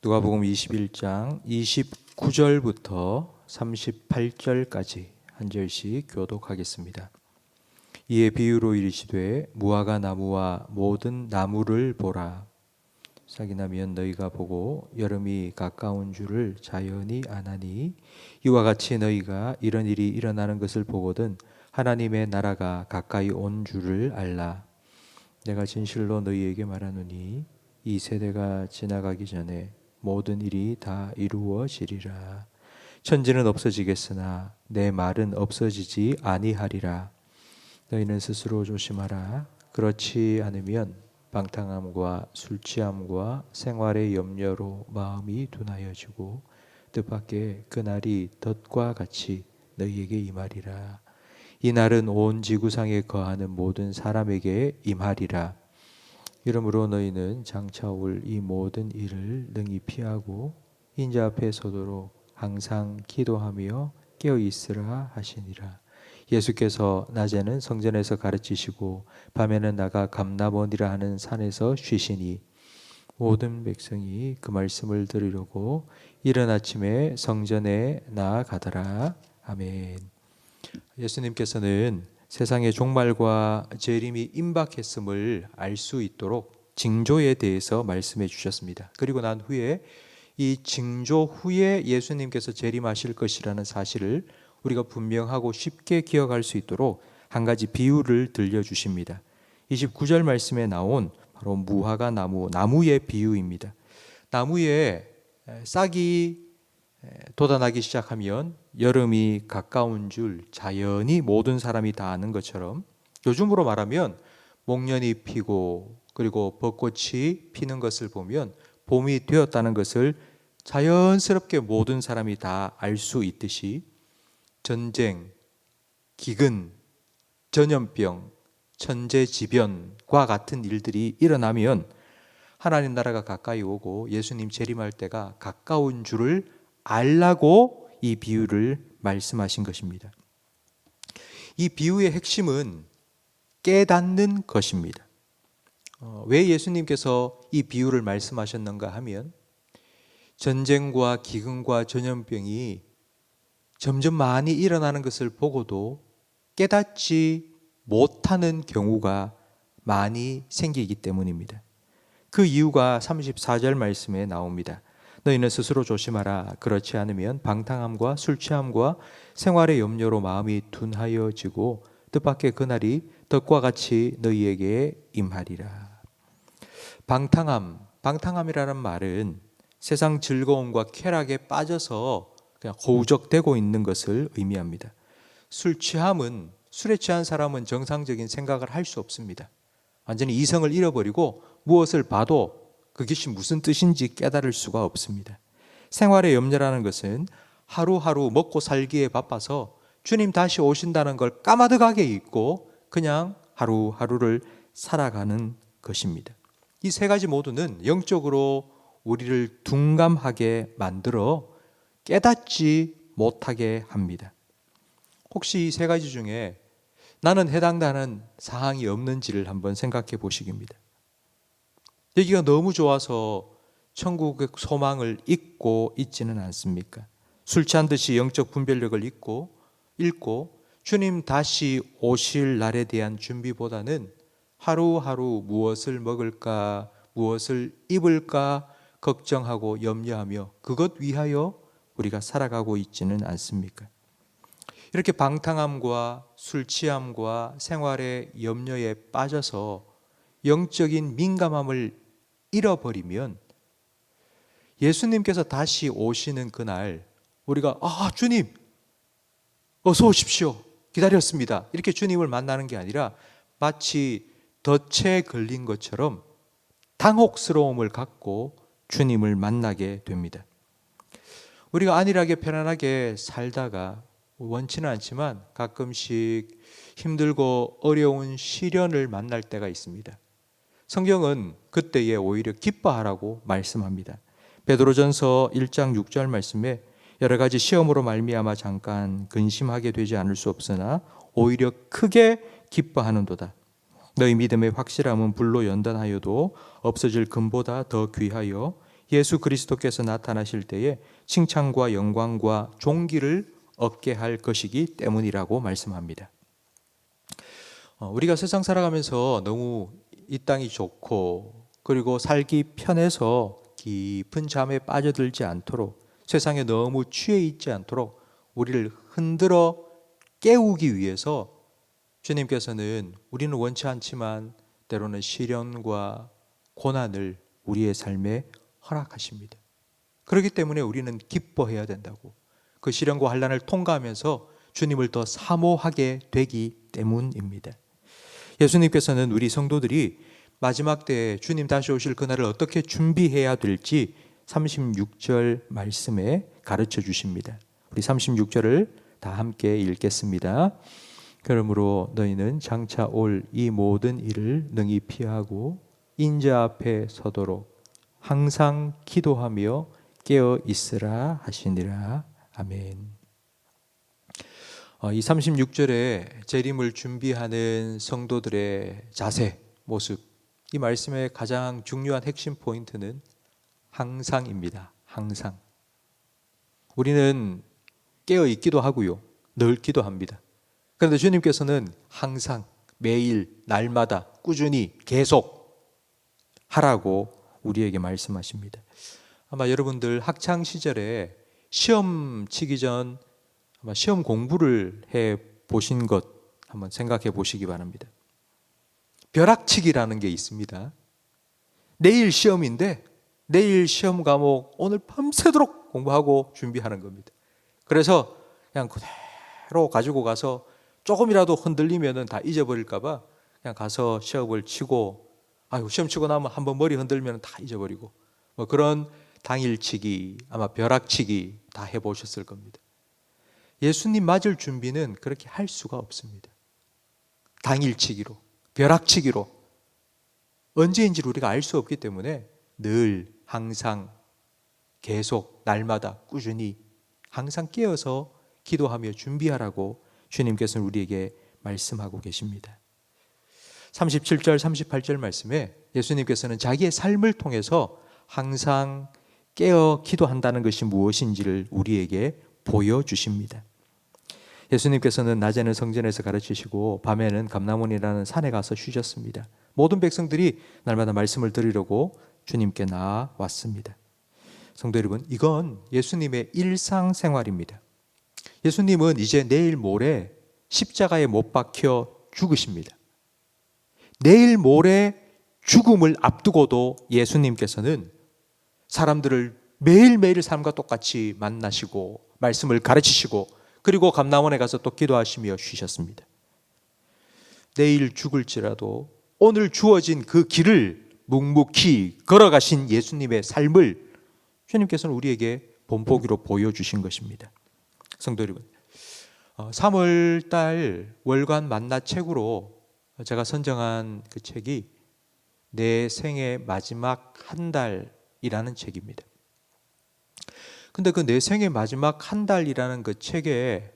누가복음 21장 29절부터 38절까지 한 절씩 교독하겠습니다. 이에 비유로 이르시되 무화과 나무와 모든 나무를 보라. 싹이 나면 너희가 보고 여름이 가까운 줄을 자연히 아나니 이와 같이 너희가 이런 일이 일어나는 것을 보거든 하나님의 나라가 가까이 온 줄을 알라. 내가 진실로 너희에게 말하노니 이 세대가 지나가기 전에 모든 일이 다 이루어지리라. 천지는 없어지겠으나 내 말은 없어지지 아니하리라. 너희는 스스로 조심하라. 그렇지 않으면 방탕함과 술 취함과 생활의 염려로 마음이 둔하여지고 뜻밖의 그날이 덫과 같이 너희에게 임하리라. 이 날은 온 지구상에 거하는 모든 사람에게 임하리라. 이러므로 너희는 장차 올 이 모든 일을 능히 피하고 인자 앞에 서도록 항상 기도하며 깨어 있으라 하시니라. 예수께서 낮에는 성전에서 가르치시고 밤에는 나가 감람원이라 하는 산에서 쉬시니 모든 백성이 그 말씀을 들으려고 이른 아침에 성전에 나아가더라. 아멘. 예수님께서는 세상의 종말과 재림이 임박했음을 알 수 있도록 징조에 대해서 말씀해 주셨습니다. 그리고 난 후에 이 징조 후에 예수님께서 재림하실 것이라는 사실을 우리가 분명하고 쉽게 기억할 수 있도록 한 가지 비유를 들려주십니다. 29절 말씀에 나온 바로 무화과 나무의 비유입니다. 나무에 싹이 돋아나기 시작하면 여름이 가까운 줄 자연히 모든 사람이 다 아는 것처럼 요즘으로 말하면 목련이 피고 그리고 벚꽃이 피는 것을 보면 봄이 되었다는 것을 자연스럽게 모든 사람이 다 알 수 있듯이 전쟁, 기근, 전염병, 천재지변과 같은 일들이 일어나면 하나님 나라가 가까이 오고 예수님 재림할 때가 가까운 줄을 알라고 이 비유를 말씀하신 것입니다. 이 비유의 핵심은 깨닫는 것입니다. 왜 예수님께서 이 비유를 말씀하셨는가 하면 전쟁과 기근과 전염병이 점점 많이 일어나는 것을 보고도 깨닫지 못하는 경우가 많이 생기기 때문입니다. 그 이유가 34절 말씀에 나옵니다. 너희는 스스로 조심하라. 그렇지 않으면 방탕함과 술 취함과 생활의 염려로 마음이 둔하여지고 뜻밖의 그날이 덫과 같이 너희에게 임하리라. 방탕함이라는 말은 세상 즐거움과 쾌락에 빠져서 그냥 허우적대고 있는 것을 의미합니다. 술 취함은 술에 취한 사람은 정상적인 생각을 할 수 없습니다. 완전히 이성을 잃어버리고 무엇을 봐도 그것이 무슨 뜻인지 깨달을 수가 없습니다. 생활의 염려라는 것은 하루하루 먹고 살기에 바빠서 주님 다시 오신다는 걸 까마득하게 잊고 그냥 하루하루를 살아가는 것입니다. 이 세 가지 모두는 영적으로 우리를 둔감하게 만들어 깨닫지 못하게 합니다. 혹시 이 세 가지 중에 나는 해당되는 사항이 없는지를 한번 생각해 보시기입니다. 여기가 너무 좋아서 천국의 소망을 잊고 있지는 않습니까? 술 취한 듯이 영적 분별력을 잃고 주님 다시 오실 날에 대한 준비보다는 하루하루 무엇을 먹을까, 무엇을 입을까 걱정하고 염려하며 그것 위하여 우리가 살아가고 있지는 않습니까? 이렇게 방탕함과 술 취함과 생활의 염려에 빠져서 영적인 민감함을 잃어버리면 예수님께서 다시 오시는 그날 우리가 주님 어서 오십시오 기다렸습니다 이렇게 주님을 만나는 게 아니라 마치 덫에 걸린 것처럼 당혹스러움을 갖고 주님을 만나게 됩니다. 우리가 안일하게 편안하게 살다가 원치는 않지만 가끔씩 힘들고 어려운 시련을 만날 때가 있습니다. 성경은 그때에 오히려 기뻐하라고 말씀합니다. 베드로전서 1장 6절 말씀에 여러 가지 시험으로 말미암아 잠깐 근심하게 되지 않을 수 없으나 오히려 크게 기뻐하는도다. 너희 믿음의 확실함은 불로 연단하여도 없어질 금보다 더 귀하여 예수 그리스도께서 나타나실 때에 칭찬과 영광과 존귀를 얻게 할 것이기 때문이라고 말씀합니다. 우리가 세상 살아가면서 너무 이 땅이 좋고 그리고 살기 편해서 깊은 잠에 빠져들지 않도록, 세상에 너무 취해 있지 않도록 우리를 흔들어 깨우기 위해서 주님께서는 우리는 원치 않지만 때로는 시련과 고난을 우리의 삶에 허락하십니다. 그렇기 때문에 우리는 기뻐해야 된다고, 그 시련과 환난을 통과하면서 주님을 더 사모하게 되기 때문입니다. 예수님께서는 우리 성도들이 마지막 때에 주님 다시 오실 그날을 어떻게 준비해야 될지 36절 말씀에 가르쳐 주십니다. 우리 36절을 다 함께 읽겠습니다. 그러므로 너희는 장차 올 이 모든 일을 능히 피하고 인자 앞에 서도록 항상 기도하며 깨어 있으라 하시니라. 아멘. 이 36절에 재림을 준비하는 성도들의 자세, 모습, 이 말씀의 가장 중요한 핵심 포인트는 항상입니다. 항상. 우리는 깨어 있기도 하고요, 늘 기도합니다. 그런데 주님께서는 항상, 매일, 날마다, 꾸준히, 계속 하라고 우리에게 말씀하십니다. 아마 여러분들 학창 시절에 시험 치기 전 아마 시험 공부를 해 보신 것 한번 생각해 보시기 바랍니다. 벼락치기라는 게 있습니다. 내일 시험인데 내일 시험 과목 오늘 밤새도록 공부하고 준비하는 겁니다. 그래서 그냥 그대로 가지고 가서 조금이라도 흔들리면 다 잊어버릴까 봐 그냥 가서 시험을 치고, 시험 치고 나면 한번 머리 흔들면 다 잊어버리고, 뭐 그런 당일치기, 아마 벼락치기 다 해보셨을 겁니다. 예수님 맞을 준비는 그렇게 할 수가 없습니다. 당일치기로, 벼락치기로, 언제인지를 우리가 알 수 없기 때문에 늘, 항상, 계속, 날마다, 꾸준히 항상 깨어서 기도하며 준비하라고 주님께서는 우리에게 말씀하고 계십니다. 37절, 38절 말씀에 예수님께서는 자기의 삶을 통해서 항상 깨어 기도한다는 것이 무엇인지를 우리에게 보여주십니다. 예수님께서는 낮에는 성전에서 가르치시고 밤에는 감람원이라는 산에 가서 쉬셨습니다. 모든 백성들이 날마다 말씀을 들으려고 주님께 나왔습니다. 성도 여러분, 이건 예수님의 일상생활입니다. 예수님은 이제 내일 모레 십자가에 못 박혀 죽으십니다. 내일 모레 죽음을 앞두고도 예수님께서는 사람들을 매일매일 삶과 똑같이 만나시고 말씀을 가르치시고 그리고 감람원에 가서 또 기도하시며 쉬셨습니다. 내일 죽을지라도 오늘 주어진 그 길을 묵묵히 걸어가신 예수님의 삶을 주님께서는 우리에게 본보기로 보여주신 것입니다. 성도 여러분, 3월 달 월간 만나책으로 제가 선정한 그 책이 내 생의 마지막 한 달이라는 책입니다. 근데 그 내 생의 마지막 한 달이라는 그 책에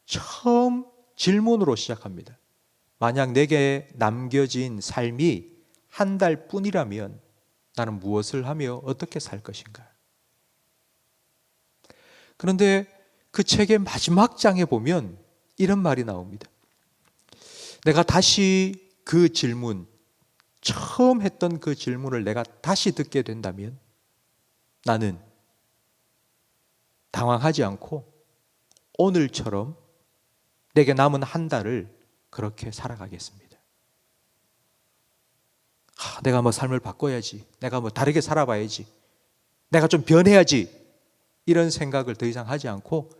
처음 질문으로 시작합니다. 만약 내게 남겨진 삶이 한 달뿐이라면 나는 무엇을 하며 어떻게 살 것인가? 그런데 그 책의 마지막 장에 보면 이런 말이 나옵니다. 내가 다시 그 질문, 처음 했던 그 질문을 내가 다시 듣게 된다면 나는 당황하지 않고 오늘처럼 내게 남은 한 달을 그렇게 살아가겠습니다. 내가 뭐 삶을 바꿔야지, 내가 뭐 다르게 살아봐야지, 내가 좀 변해야지, 이런 생각을 더 이상 하지 않고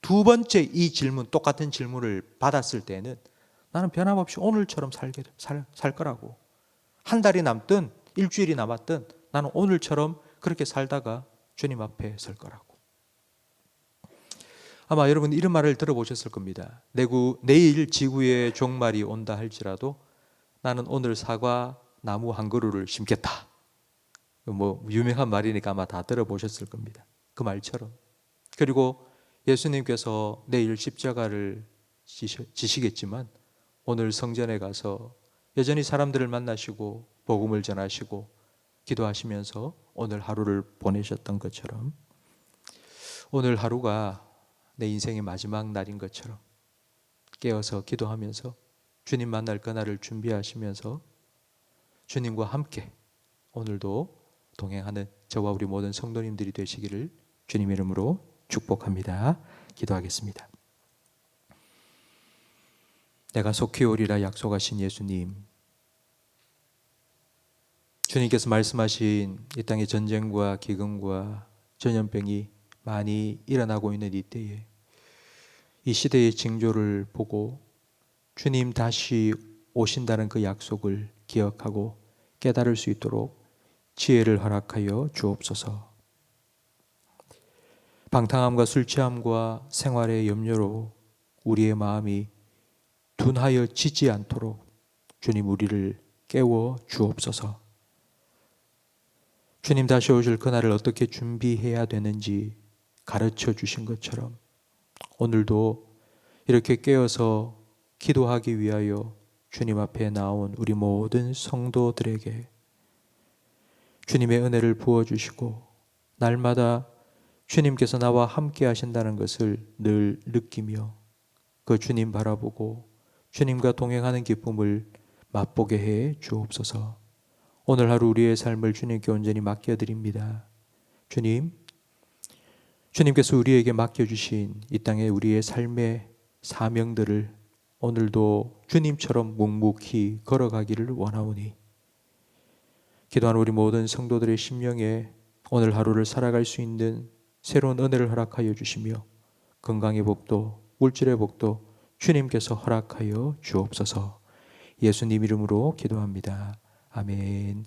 두 번째 이 질문, 똑같은 질문을 받았을 때는 나는 변함없이 오늘처럼 살 거라고. 한 달이 남든 일주일이 남았든 나는 오늘처럼 그렇게 살다가 주님 앞에 설 거라고. 아마 여러분 이런 말을 들어보셨을 겁니다. 내일 지구에 종말이 온다 할지라도 나는 오늘 사과 나무 한 그루를 심겠다. 뭐 유명한 말이니까 아마 다 들어보셨을 겁니다. 그 말처럼. 그리고 예수님께서 내일 십자가를 지시겠지만 오늘 성전에 가서 여전히 사람들을 만나시고 복음을 전하시고 기도하시면서 오늘 하루를 보내셨던 것처럼 오늘 하루가 내 인생의 마지막 날인 것처럼 깨어서 기도하면서 주님 만날 그날을 준비하시면서 주님과 함께 오늘도 동행하는 저와 우리 모든 성도님들이 되시기를 주님 이름으로 축복합니다. 기도하겠습니다. 내가 속히 오리라 약속하신 예수님, 주님께서 말씀하신 이 땅의 전쟁과 기근과 전염병이 많이 일어나고 있는 이때에 이 시대의 징조를 보고 주님 다시 오신다는 그 약속을 기억하고 깨달을 수 있도록 지혜를 허락하여 주옵소서. 방탕함과 술 취함과 생활의 염려로 우리의 마음이 둔하여 지지 않도록 주님 우리를 깨워 주옵소서. 주님 다시 오실 그날을 어떻게 준비해야 되는지 가르쳐 주신 것처럼 오늘도 이렇게 깨어서 기도하기 위하여 주님 앞에 나온 우리 모든 성도들에게 주님의 은혜를 부어주시고 날마다 주님께서 나와 함께 하신다는 것을 늘 느끼며 그 주님 바라보고 주님과 동행하는 기쁨을 맛보게 해 주옵소서. 오늘 하루 우리의 삶을 주님께 온전히 맡겨드립니다. 주님께서 우리에게 맡겨주신 이 땅에 우리의 삶의 사명들을 오늘도 주님처럼 묵묵히 걸어가기를 원하오니 기도하는 우리 모든 성도들의 심령에 오늘 하루를 살아갈 수 있는 새로운 은혜를 허락하여 주시며 건강의 복도 물질의 복도 주님께서 허락하여 주옵소서. 예수님 이름으로 기도합니다. 아멘.